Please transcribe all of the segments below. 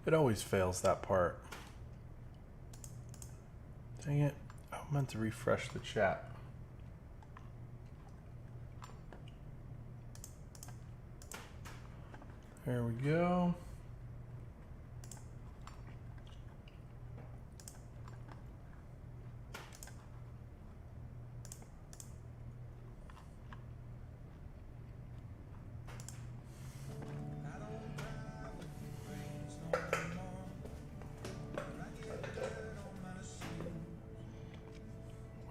It always fails that part. Dang it. I meant to refresh the chat. There we go.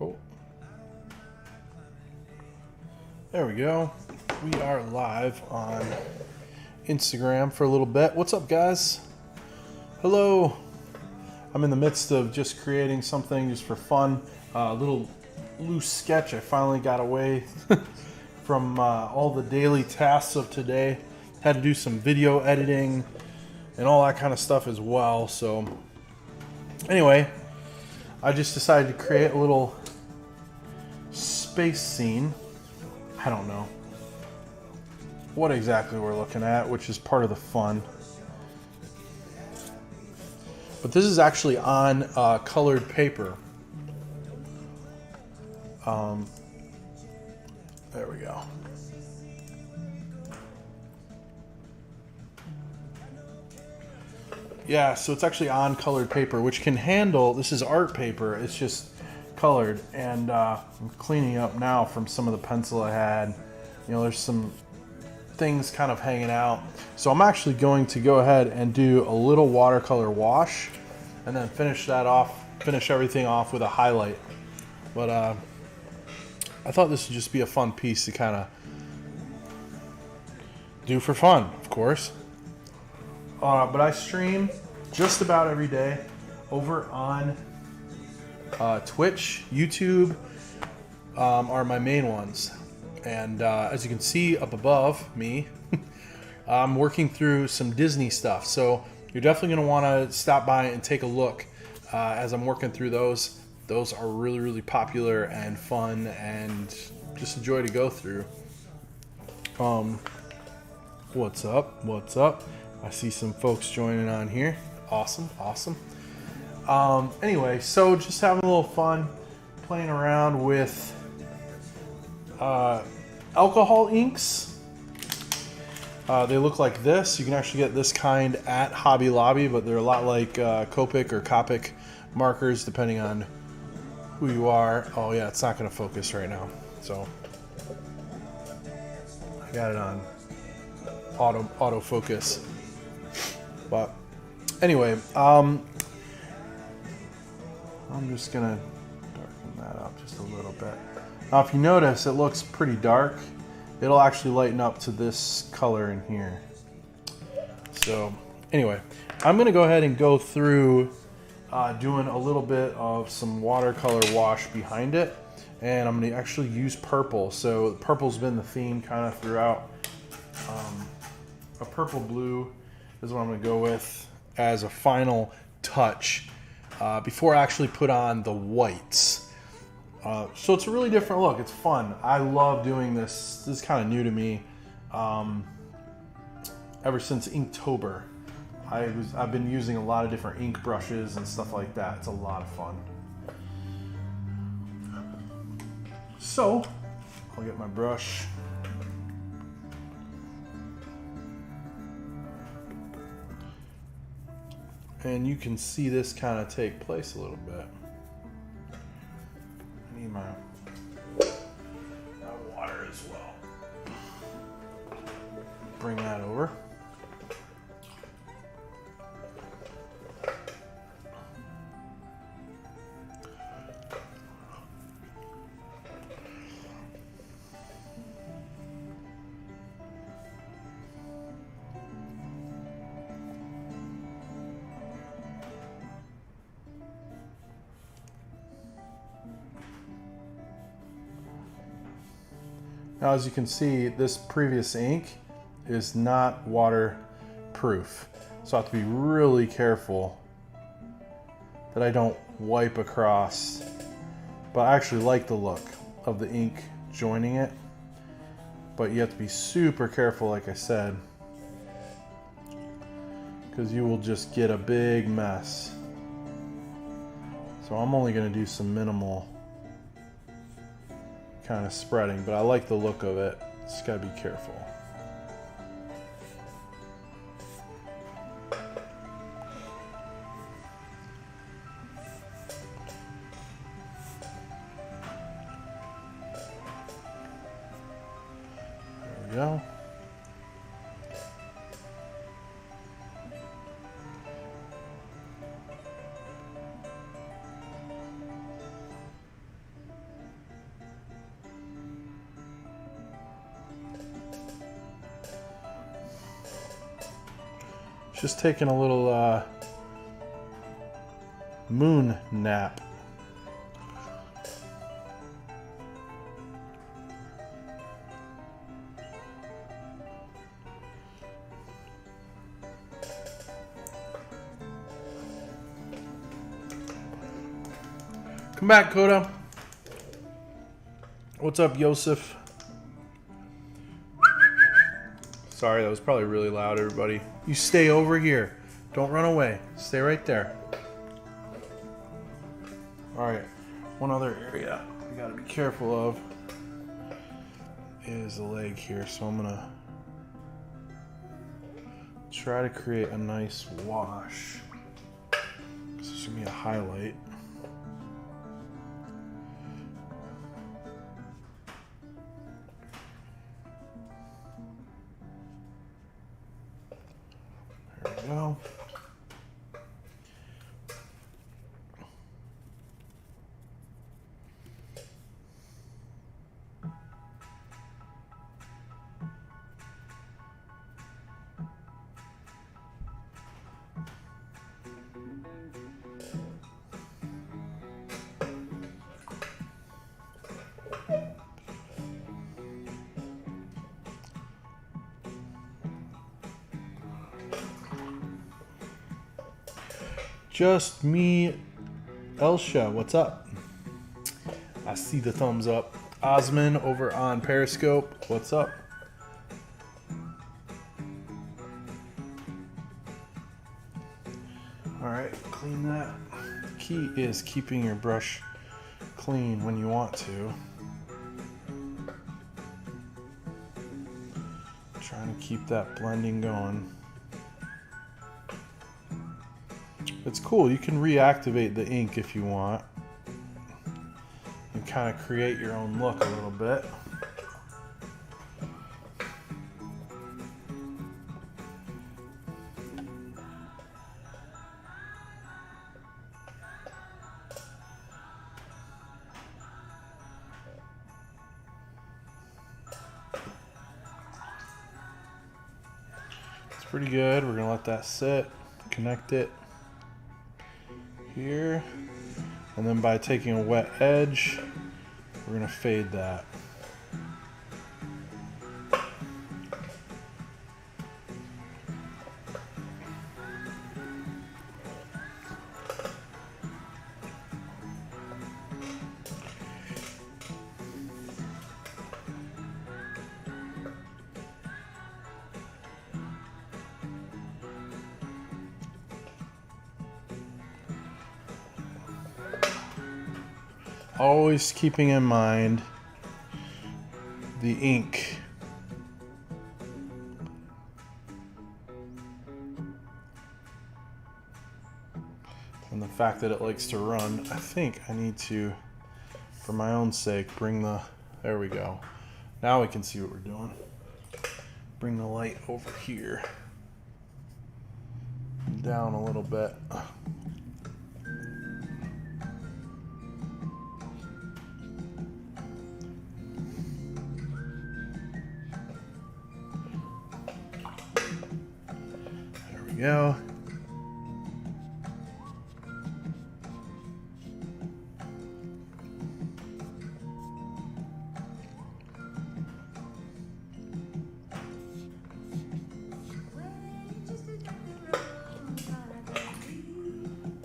Oh. There we go. We are live on Instagram for a little bit. What's up, guys? Hello. I'm in the midst of just creating something just for fun. A little loose sketch. I finally got away from all the daily tasks of today. Had to do some video editing and all that kind of stuff as well. So anyway, I just decided to create a little space scene. I don't know what exactly we're looking at, which is part of the fun. But this is actually on colored paper. There we go. Yeah, so it's actually on colored paper, which can handle, this is art paper, it's just colored. And I'm cleaning up now from some of the pencil I had. You know, there's some things kind of hanging out. So I'm actually going to go ahead and do a little watercolor wash and then finish everything off with a highlight. But I thought this would just be a fun piece to kind of do for fun, of course. But I stream just about every day over on Twitch, YouTube are my main ones. And as you can see up above me, I'm working through some Disney stuff. So you're definitely going to want to stop by and take a look as I'm working through those. Those are really, really popular and fun and just a joy to go through. What's up? What's up? I see some folks joining on here. Awesome, awesome. Anyway, so just having a little fun playing around with alcohol inks. They look like this. You can actually get this kind at Hobby Lobby, but they're a lot like Copic or Copic markers, depending on who you are. Oh yeah, it's not going to focus right now. So I got it on autofocus. But anyway, I'm just going to darken that up just a little bit. Now, if you notice, it looks pretty dark. It'll actually lighten up to this color in here. So anyway, I'm going to go ahead and go through doing a little bit of some watercolor wash behind it. And I'm going to actually use purple. So purple's been the theme kind of throughout. A purple blue is what I'm going to go with as a final touch before I actually put on the whites. So it's a really different look. It's fun. I love doing this. This is kind of new to me. Ever since Inktober, I've been using a lot of different ink brushes and stuff like that. It's a lot of fun. So I'll get my brush. And you can see this kind of take place a little bit. I need my water as well. Bring that over. Now, as you can see, this previous ink is not waterproof. So I have to be really careful that I don't wipe across. But I actually like the look of the ink joining it. But you have to be super careful, like I said, because you will just get a big mess. So I'm only going to do some minimal kind of spreading, but I like the look of it. Just got to be careful. There we go. Just taking a little moon nap. Come back, Coda. What's up, Yosef? Sorry, that was probably really loud, everybody. You stay over here. Don't run away. Stay right there. Alright, one other area we gotta be careful of is the leg here. So I'm gonna try to create a nice wash. This is gonna be a highlight. There we go. Just me, Elsha, what's up? I see the thumbs up. Osman over on Periscope, what's up? Alright, clean that. Key is keeping your brush clean when you want to. Trying to keep that blending going. It's cool, you can reactivate the ink if you want and kind of create your own look a little bit. It's pretty good. We're gonna let that sit, connect it here, and then by taking a wet edge, we're going to fade that. Always keeping in mind the ink. And the fact that it likes to run. I think I need to, for my own sake, bring the, there we go. Now we can see what we're doing. Bring the light over here. Down a little bit. Go.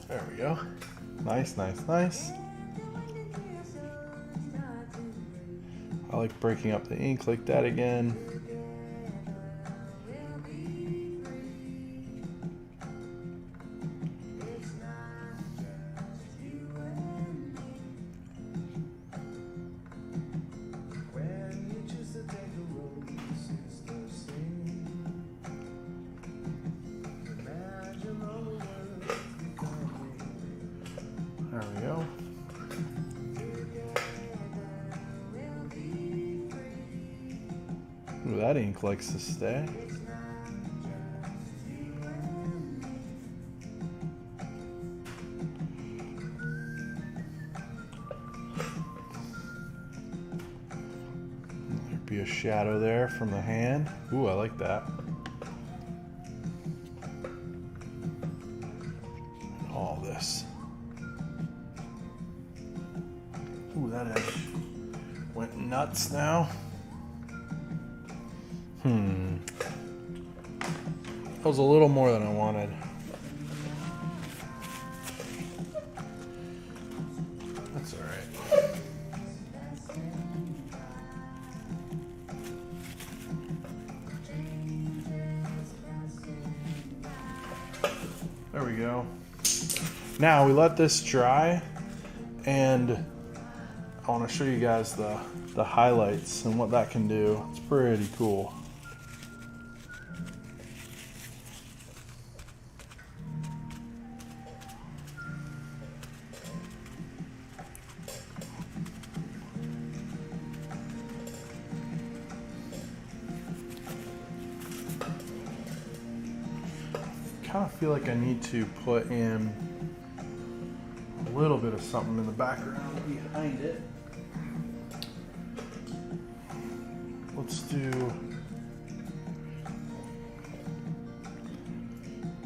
There we go. Nice, nice, nice. I like breaking up the ink like that again. that ink likes to stay. There'd be a shadow there from the hand. Ooh, I like that. All this. Ooh, that edge went nuts now. That was a little more than I wanted. That's all right. There we go. Now we let this dry, and I want to show you guys the highlights and what that can do. It's pretty cool. I kind of feel like I need to put in a little bit of something in the background behind it. Let's do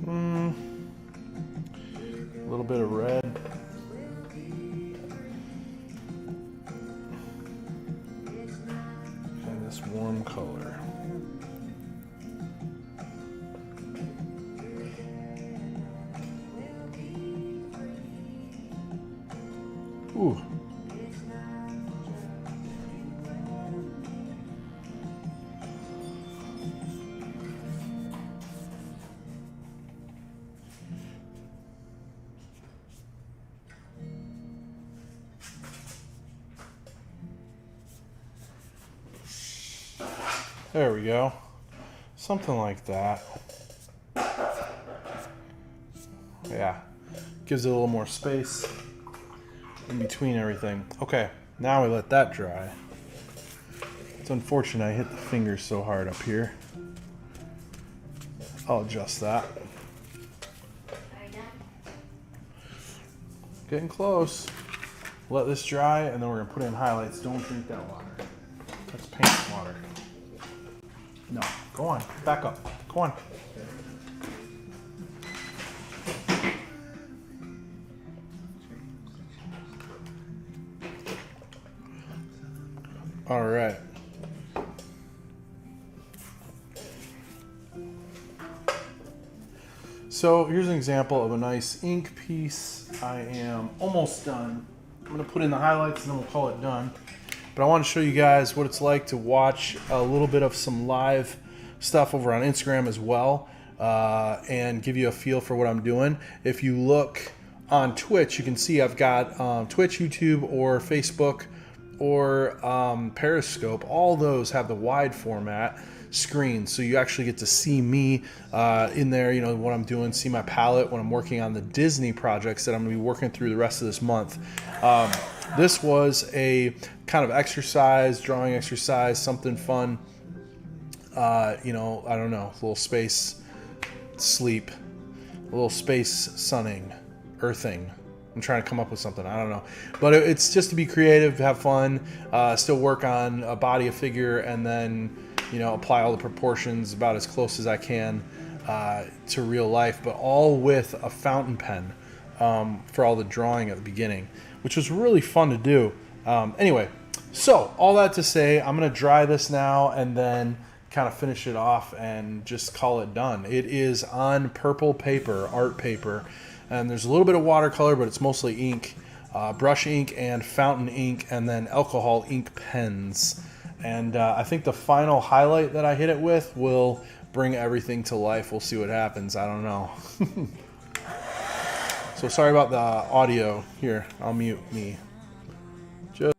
a little bit of red. And this warm color. Ooh. There we go. Something like that. Yeah. Gives it a little more space in between everything. Okay, now we let that dry. It's unfortunate I hit the fingers so hard up here. I'll adjust that. Getting close. Let this dry, and then we're gonna put in highlights. Don't drink that water. That's paint water. No, go on, back up. Go on. All right. So here's an example of a nice ink piece. I am almost done. I'm gonna put in the highlights and then we'll call it done. But I want to show you guys what it's like to watch a little bit of some live stuff over on Instagram as well, and give you a feel for what I'm doing. If you look on Twitch, you can see I've got Twitch, YouTube, or Facebook, or Periscope. All those have the wide format screen, so you actually get to see me in there, you know, what I'm doing, see my palette when I'm working on the Disney projects that I'm going to be working through the rest of this month. This was a kind of exercise, drawing exercise, something fun. You know, I don't know, a little space sleep, a little space sunning, earthing. I'm trying to come up with something, I don't know. But it's just to be creative, have fun, still work on a body, a figure, and then, you know, apply all the proportions about as close as I can to real life, but all with a fountain pen for all the drawing at the beginning, which was really fun to do. Anyway, so all that to say, I'm going to dry this now and then kind of finish it off and just call it done. It is on purple paper, art paper, and there's a little bit of watercolor, but it's mostly ink, brush ink and fountain ink, and then alcohol ink pens. And I think the final highlight that I hit it with will bring everything to life. We'll see what happens. I don't know. So sorry about the audio. Here, I'll mute me. Just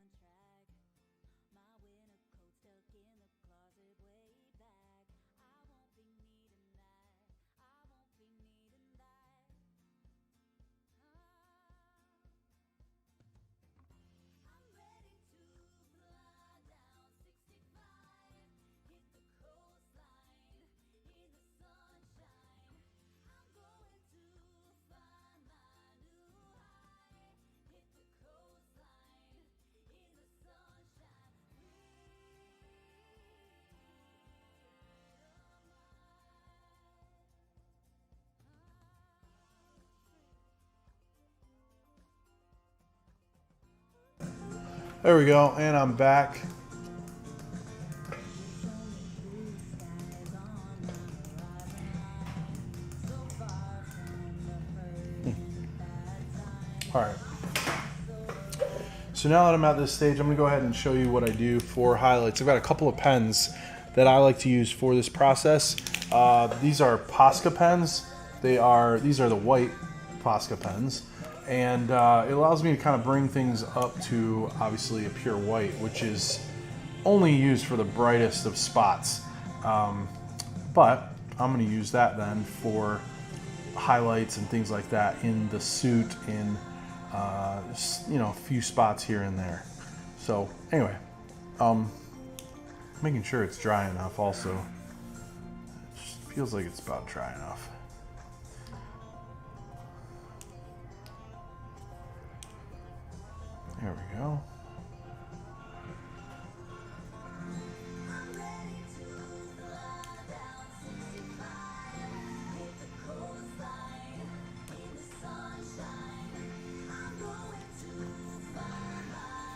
There we go, and I'm back. All right. So now that I'm at this stage, I'm gonna go ahead and show you what I do for highlights. I've got a couple of pens that I like to use for this process. These are Posca pens. These are the white Posca pens. And it allows me to kind of bring things up to obviously a pure white, which is only used for the brightest of spots. But I'm gonna use that then for highlights and things like that in the suit, in you know, a few spots here and there. So anyway, making sure it's dry enough also. It just feels like it's about dry enough. There we go.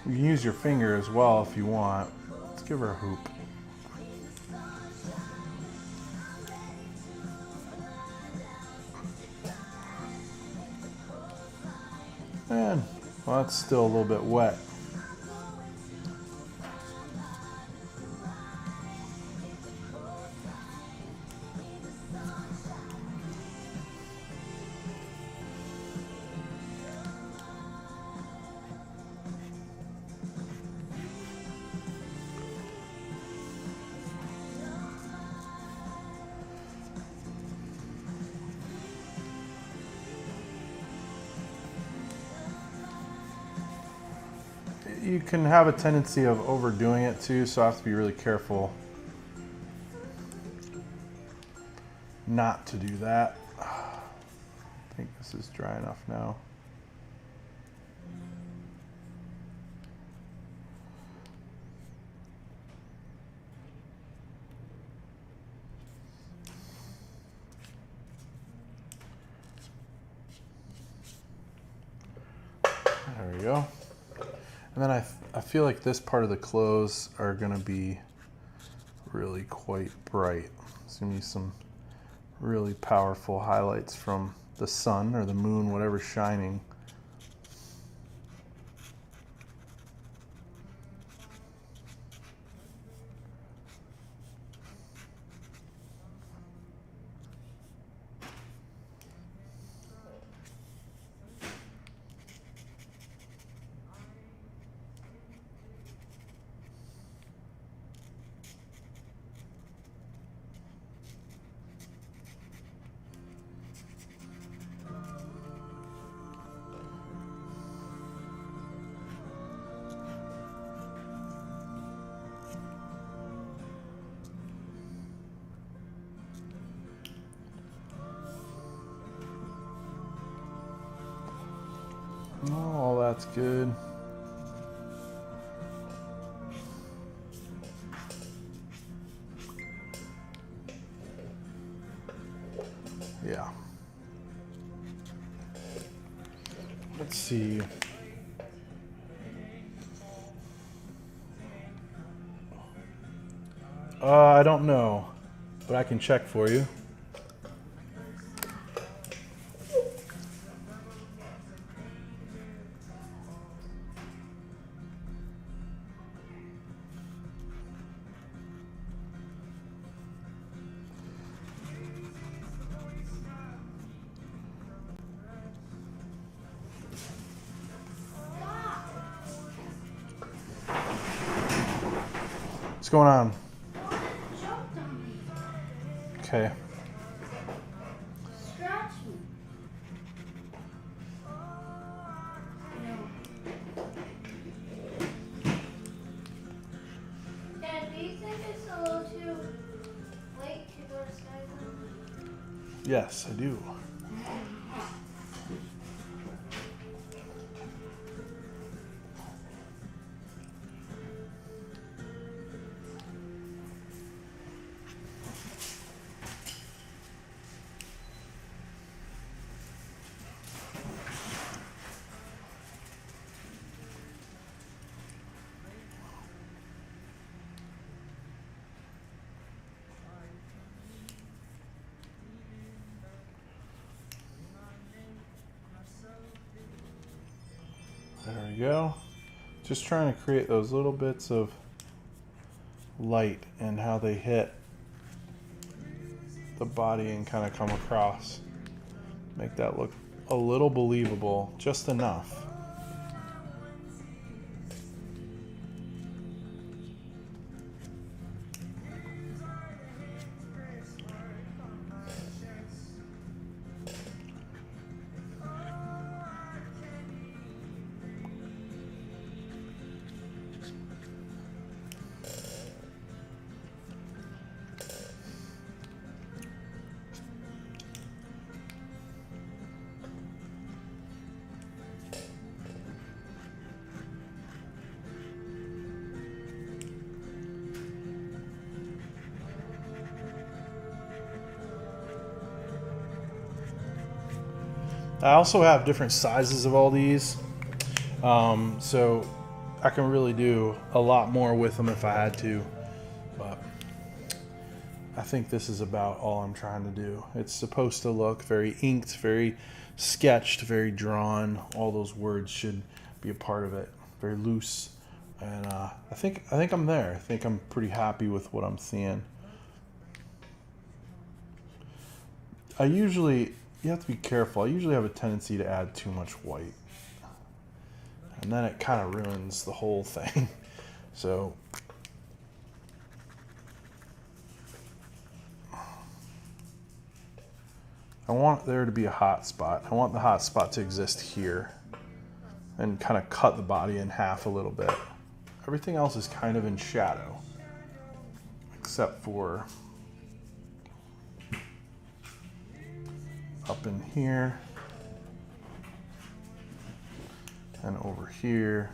You can use your finger as well if you want. Let's give her a hoop. And, well, that's still a little bit wet. You can have a tendency of overdoing it too, so I have to be really careful not to do that. I think this is dry enough now. There we go. And then I feel like this part of the clothes are gonna be really quite bright. There's gonna be some really powerful highlights from the sun or the moon, whatever's shining. Oh, that's good. Yeah. Let's see. I don't know, but I can check for you. What's going on? Okay. Scratch me. Dad, do you think it's a little too late to go to Skyline? Yes, I do. There we go. Just trying to create those little bits of light and how they hit the body and kind of come across. Make that look a little believable, just enough. I also have different sizes of all these, so I can really do a lot more with them if I had to, but I think this is about all I'm trying to do. It's supposed to look very inked, very sketched, very drawn. All those words should be a part of it, very loose, and I think I'm there. I think I'm pretty happy with what I'm seeing. You have to be careful. I usually have a tendency to add too much white, and then it kind of ruins the whole thing. So I want there to be a hot spot. I want the hot spot to exist here and kind of cut the body in half a little bit. Everything else is kind of in shadow, except for up in here and over here.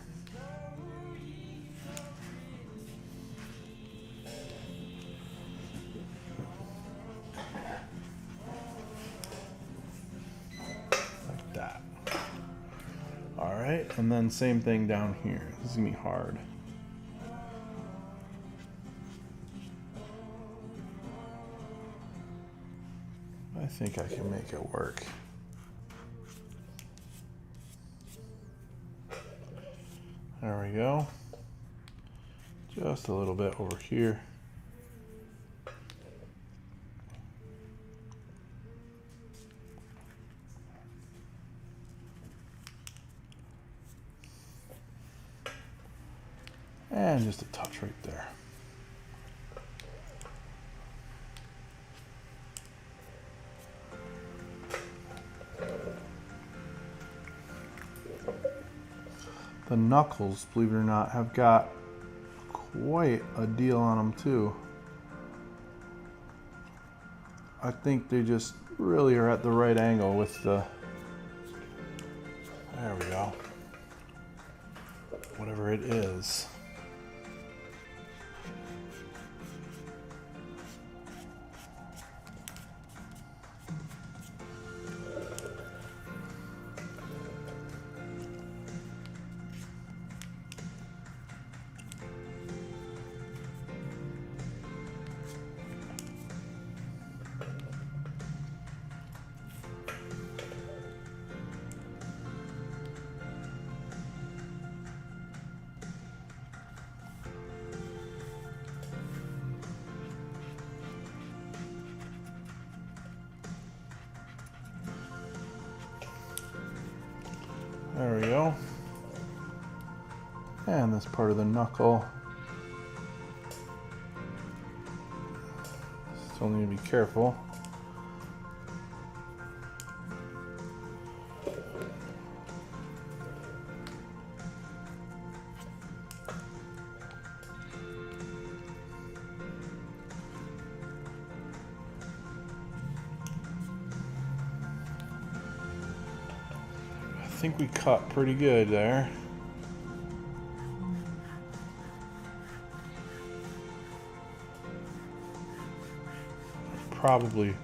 Like that. All right, and then same thing down here. This is gonna be hard. I think I can make it work. There we go. Just a little bit over here. And just a touch right there. The knuckles, believe it or not, have got quite a deal on them too. I think they just really are at the right angle with the, there we go, whatever it is. There we go. And this part of the knuckle. Still need to be careful. I think we cut pretty good there. Probably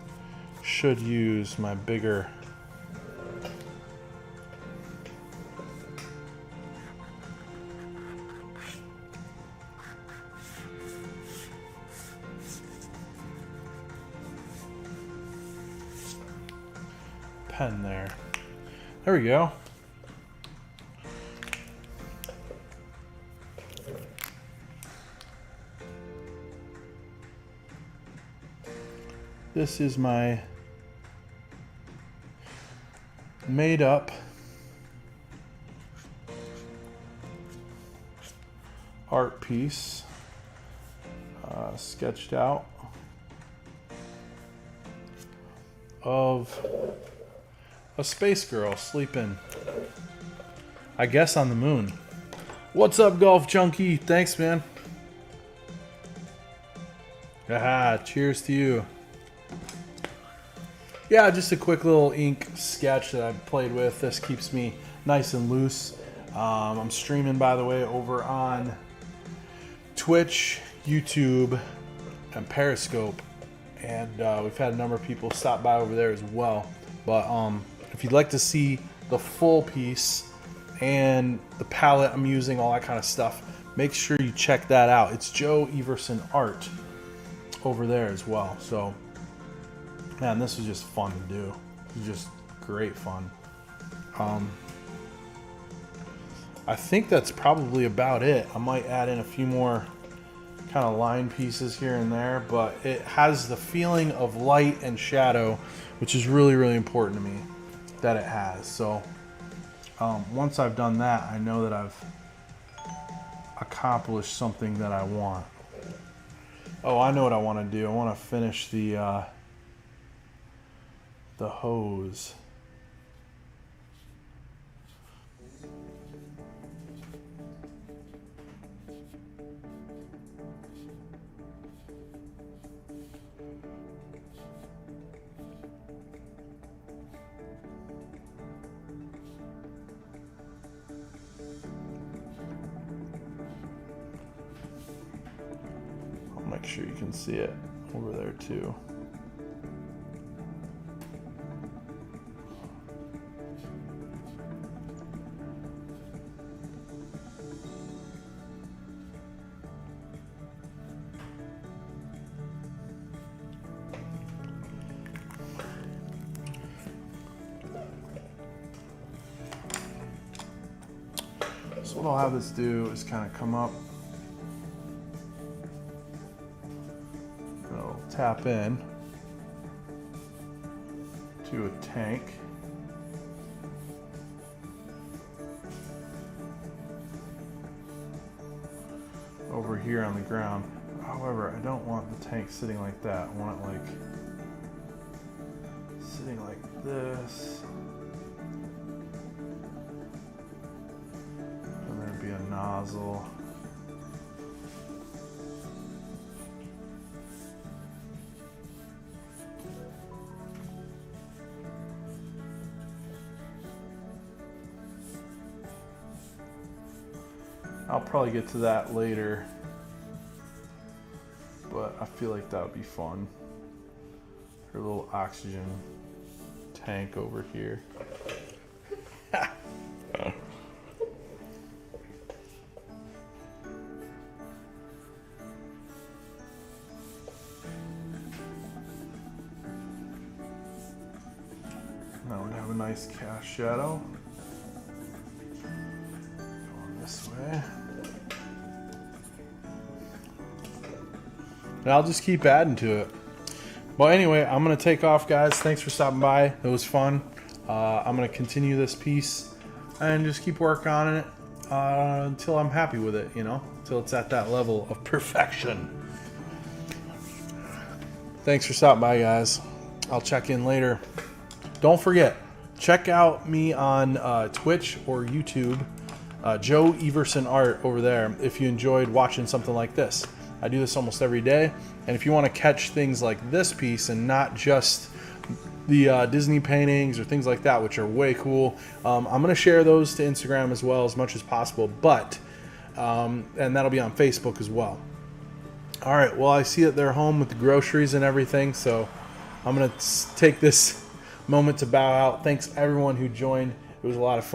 should use my bigger pen there. There we go. This is my made up art piece, sketched out of a space girl sleeping, I guess, on the moon. What's up, Golf Junkie? Thanks, man. Aha, cheers to you. Yeah, just a quick little ink sketch that I've played with. This keeps me nice and loose. I'm streaming, by the way, over on Twitch, YouTube, and Periscope. And we've had a number of people stop by over there as well. But if you'd like to see the full piece and the palette I'm using, all that kind of stuff, make sure you check that out. It's Joe Everson Art over there as well. So, man, this was just fun to do. It was just great fun. I think that's probably about it. I might add in a few more kind of line pieces here and there, but it has the feeling of light and shadow, which is really, really important to me that it has. So once I've done that, I know that I've accomplished something that I want. Oh, I know what I want to do. I want to finish the hose. Make sure you can see it over there too. So what I'll have this do is kind of come up, tap in to a tank. Over here on the ground. However, I don't want the tank sitting like that. I want it like sitting like this. And there'd be a nozzle. I'll probably get to that later, but I feel like that would be fun. Her little oxygen tank over here. Now we have a nice cast shadow. Going this way. And I'll just keep adding to it. Well, anyway, I'm going to take off, guys. Thanks for stopping by. It was fun. I'm going to continue this piece and just keep working on it until I'm happy with it, you know, until it's at that level of perfection. Thanks for stopping by, guys. I'll check in later. Don't forget, check out me on Twitch or YouTube, Joe Everson Art over there, if you enjoyed watching something like this. I do this almost every day, and if you want to catch things like this piece and not just the Disney paintings or things like that, which are way cool, I'm going to share those to Instagram as well as much as possible, but and that'll be on Facebook as well. All right, well, I see that they're home with the groceries and everything, so I'm going to take this moment to bow out. Thanks everyone who joined. It was a lot of fun.